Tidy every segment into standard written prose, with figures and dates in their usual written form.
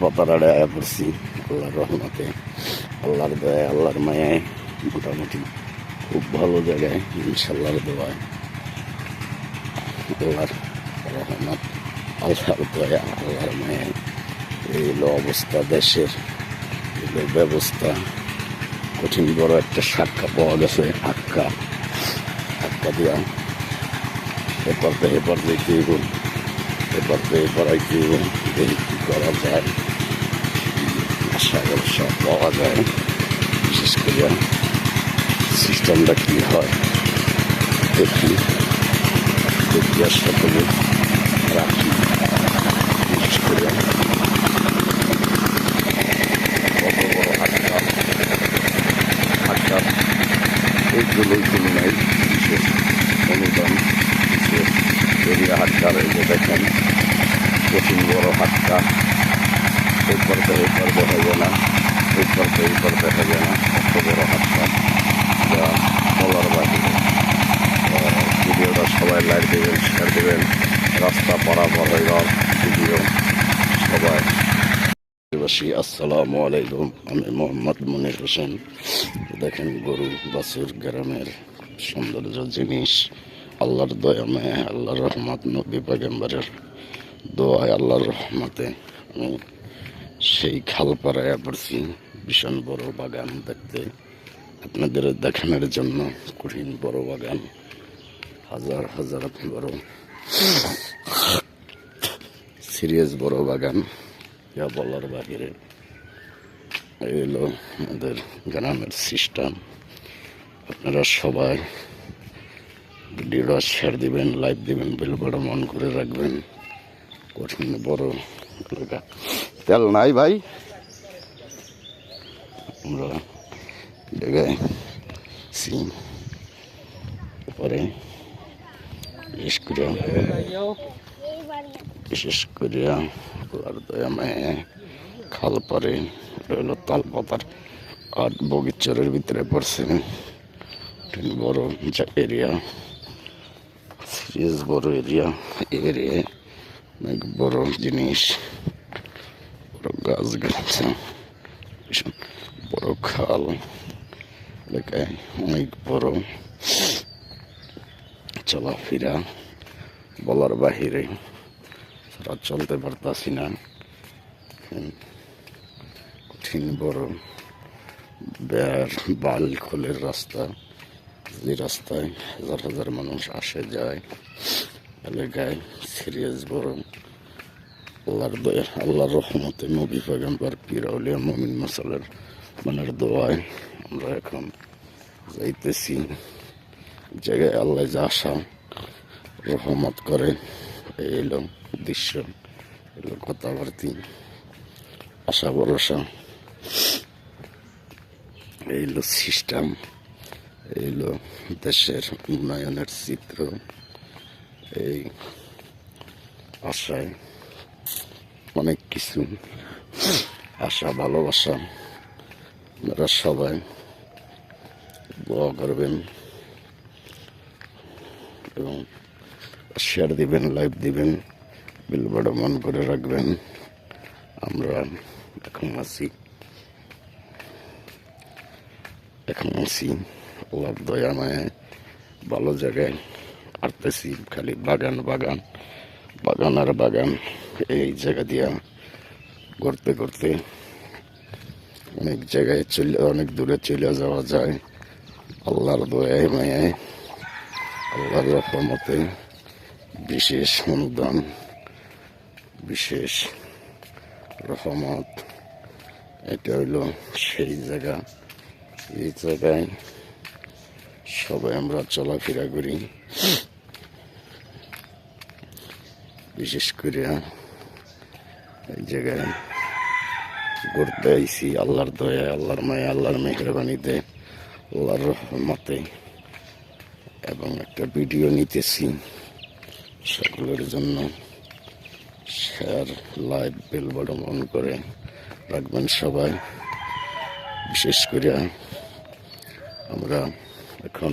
পতারাড়ে আয়া পড়ছি আল্লাহর রহমতে, আল্লাহর দয়ায়, আল্লাহর মায়ায় মোটামুটি খুব ভালো জায়গায়, ইনশাল্লাহর দোয়ায়, আল্লাহর রহমত, আল্লাহর দয়া, আল্লাহর মায়ায় এই হলো অবস্থা দেশের, এলো ব্যবস্থা। কঠিন বড় একটা সাক্ষা পাওয়া গেছে, আক্কা দিয়া এপার যেতে এবং এপার আইতে এবং দেখি কী করা যায়, আশা ভরসা পাওয়া যায়। বিশেষ করে সিস্টেমটা কী হয় দেখি আর সকলে রাখি। বিশেষ করে কত বড় হাটটা এইগুলোই তুলনায় বিশেষ অনুদান, বিশেষ এরিয়া হাটটা রয়েছে। দেখেন কঠিন বড় হাটটা, এই পর্দা দেখা যায় না, এই পর্দা দেখা যায় না। কত বড় হাটটা যা বলার বাহিরে। ভিডিওটা সবাই লাইক দেবেন, শেয়ার দেবেন, রাস্তা পারাপার হয়ে যাওয়ার ভিডিও সবাই। আসসালামু আলাইকুম, আমি মোহাম্মদ মনির হোসেন। দেখেন গরু বাছুর গ্রামের সৌন্দর্য জিনিস, আল্লাহর দয়ামে, আল্লাহর রহমত, নবী পয়গম্বরের দোয়ায়, আল্লাহর রহমতে আমি সেই খালপাড়ায় পড়ছি। ভীষণ বড় বাগান দেখতে, আপনাদের দেখানোর জন্য। কঠিন বড় বাগান, হাজার হাজার বড়, সিরিয়াস বড় বাগান, যা বলার বাহিরে। এই হলো আমাদের গ্রামের সিস্টেম। আপনারা সবাই ভিডিওটা শেয়ার দিবেন, লাইক দিবেন, বেল বাটন অন করে রাখবেন। কঠিন বড় এলাকা। তেল নাই ভাই, আমরা জায়গায় সিম পরে বিশেষ করে আল্লাহর দয়াময় খাল পারে হলো তালপাতার আর বগিচরের ভিতরে পড়ছে। বড় এরিয়া, সিরিয়াস বড় এরিয়া, এরিয়ায় অনেক বড় জিনিস, বড় গাছ গাছা, ভীষণ বড় খাল, এলাকায় অনেক বড় চলাফেরা বলার বাহিরে। সারা চলতে পারতাছি না, কঠিন বড় বাল খোলের রাস্তা, যে রাস্তায় হাজার হাজার মানুষ আসে যায়। এলাকায় সিরিয়াস বড় আল্লাহর দয়া, আল্লাহর রহমতে, নবী পয়গম্বর, পীর আউলিয়া, মুমিন মুসলিমের মনের দোয়ায় আমরা এখন যাইতেছি জায়গায় আল্লাহ যা আশা রহমত করে। এই এলো দৃশ্য, এলো কথাবার্তি, আশা ভরসা, এই হলো সিস্টেম, এই হলো দেশের উন্নয়নের চিত্র। এই আশায় অনেক কিছু, আশা, ভালোবাসা। আপনারা সবাই দোয়া করবেন এবং শেয়ার দিবেন, লাইভ দিবেন, বেল বাটন অন করে রাখবেন। আমরা এখন আছি আল্লাহর দয়াময় ভালো জায়গায় হাঁটতেছি। খালি বাগান বাগান, বাগান আর বাগান। এই জায়গা দিয়া ঘুরতে ঘুরতে অনেক জায়গায় অনেক দূরে চলে যাওয়া যায়। আল্লাহর দয়ায় মায়ায়, আল্লাহর রহমতে, বিশেষ অনুদান, বিশেষ রহমত। এটা হইল সেই জায়গা, এই জায়গায় সবাই আমরা চলাফেরা করি। বিশেষ করে এই জায়গায় ঘুরতে আইসি আল্লাহর দয়ায়, আল্লাহর মায়া, আল্লাহর মেহরবানিতে, আল্লাহর রহমতে, এবং একটা ভিডিও নিতেছি সকলের জন্য। Share, like, bell button on করে রাখবেন সবাই। বিশেষ করে আমরা এখন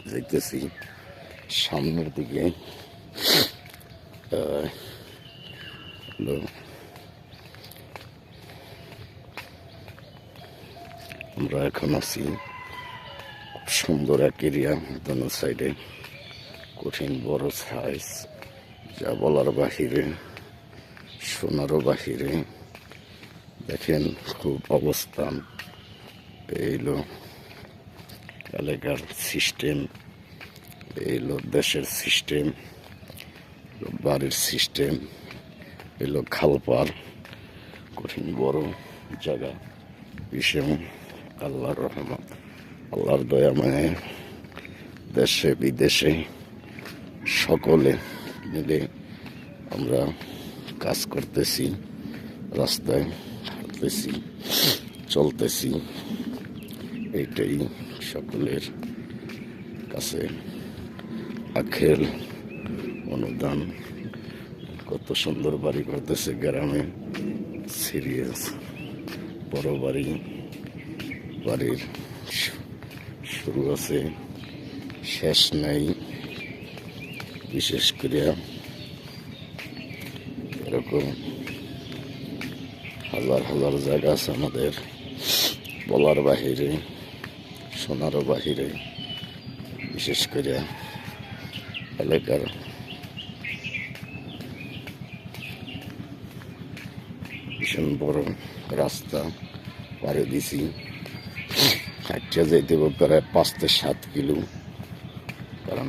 যাইতেছি সামনের দিকে। হলো আমরা এখন আছি খুব সুন্দর এক এরিয়া, দোনো সাইডে কঠিন বড় সাইজ, যা বলার বাহিরে, শোনারও বাহিরে। দেখেন খুব অবস্থান, এইলো এলাকার সিস্টেম, এইলো দেশের সিস্টেম, বাড়ির সিস্টেম, এলো খালপার, কঠিন বড় জায়গা। ভীষণ আল্লাহর রহমত, আল্লাহর দয়া, মানে দেশে বিদেশে সকলে মিলে আমরা কাজ করতেছি, রাস্তায় হাঁটতেছি, চলতেছি। এইটাই সকলের কাছে আখের অনুদান। কত সুন্দর বাড়ি করতেছে গ্রামে, সিরিয়াস বড় বাড়ি, বাড়ির শুরু আছে শেষ নাই। বিশেষ করে এরকম হাজার হাজার জায়গা আছে আমাদের, বলার বাহিরে, শোনারও বাহিরে। বিশেষ করে এলাকার ভীষণ বড় রাস্তা পাড়ে দিছি, হাঁটিয়া যাইতে প্রায় 5 থেকে 7 কিলো, কারণ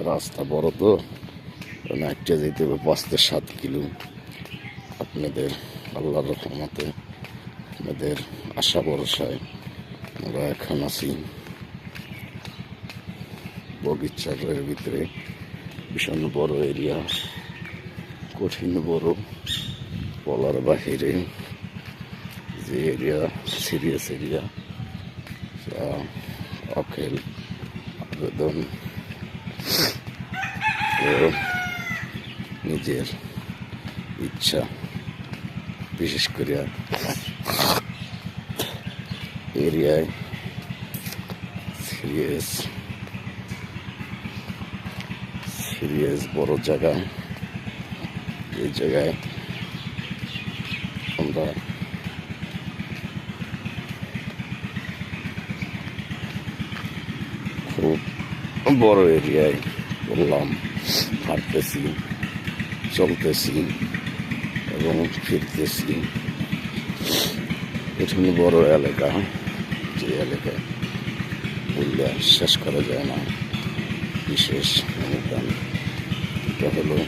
রাস্তা বড় তো, হাঁটিয়া যাইতে 5 থেকে 7 কিলো। আপনাদের আল্লাহর রহমতে, আপনাদের আশা ভরসায় আমরা এখন আছি বগিচার ভিতরে। ভীষণ বড় এরিয়া, কঠিন বড়, বলার বাহিরে যে এরিয়া, সিরিয়াস এরিয়া। অখেল আবেদন ও নিজের ইচ্ছা, বিশেষ করে এরিয়ায় সিরিয়াস বড় জায়গা। এই জায়গায় আমরা খুব বড় এরিয়ায় বললাম হাঁটতেছি, চলতেছি এবং ফিরতেছি। কঠিন বড় এলাকা, যে এলাকায় বললে শেষ করা যায় না। বিশেষ অনুদান, এটা হলো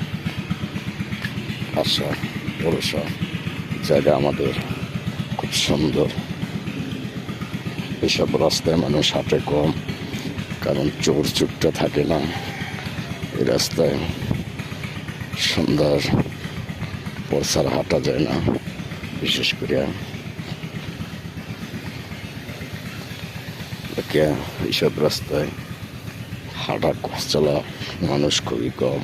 আশা ভরসা জায়গা আমাদের, খুব সুন্দর। এসব রাস্তায় মানুষ হাঁটে কম, কারণ চোর চুপটা থাকে না এই রাস্তায়। সন্ধ্যার পর ছাড়া হাঁটা যায় না, বিশেষ করে এইসব রাস্তায় হাঁটা চলা মানুষ খুবই কম।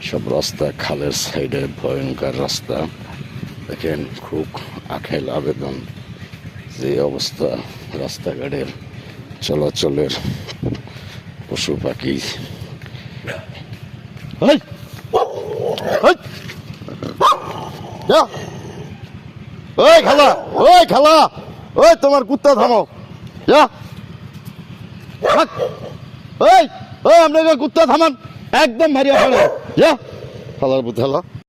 সব রাস্তা খালের সাইডে, ভয়ঙ্কর রাস্তা। দেখেন খুব আখেল আবেদন, যে অবস্থা রাস্তাঘাটের চলাচলের, পশু পাখি। ওই খালা, ওই খালা, ওই তোমার কুত্তা থামো, ওই ওই আপনাকে কুত্তা থামান, একদম ভারী খালার বুদ্ধ।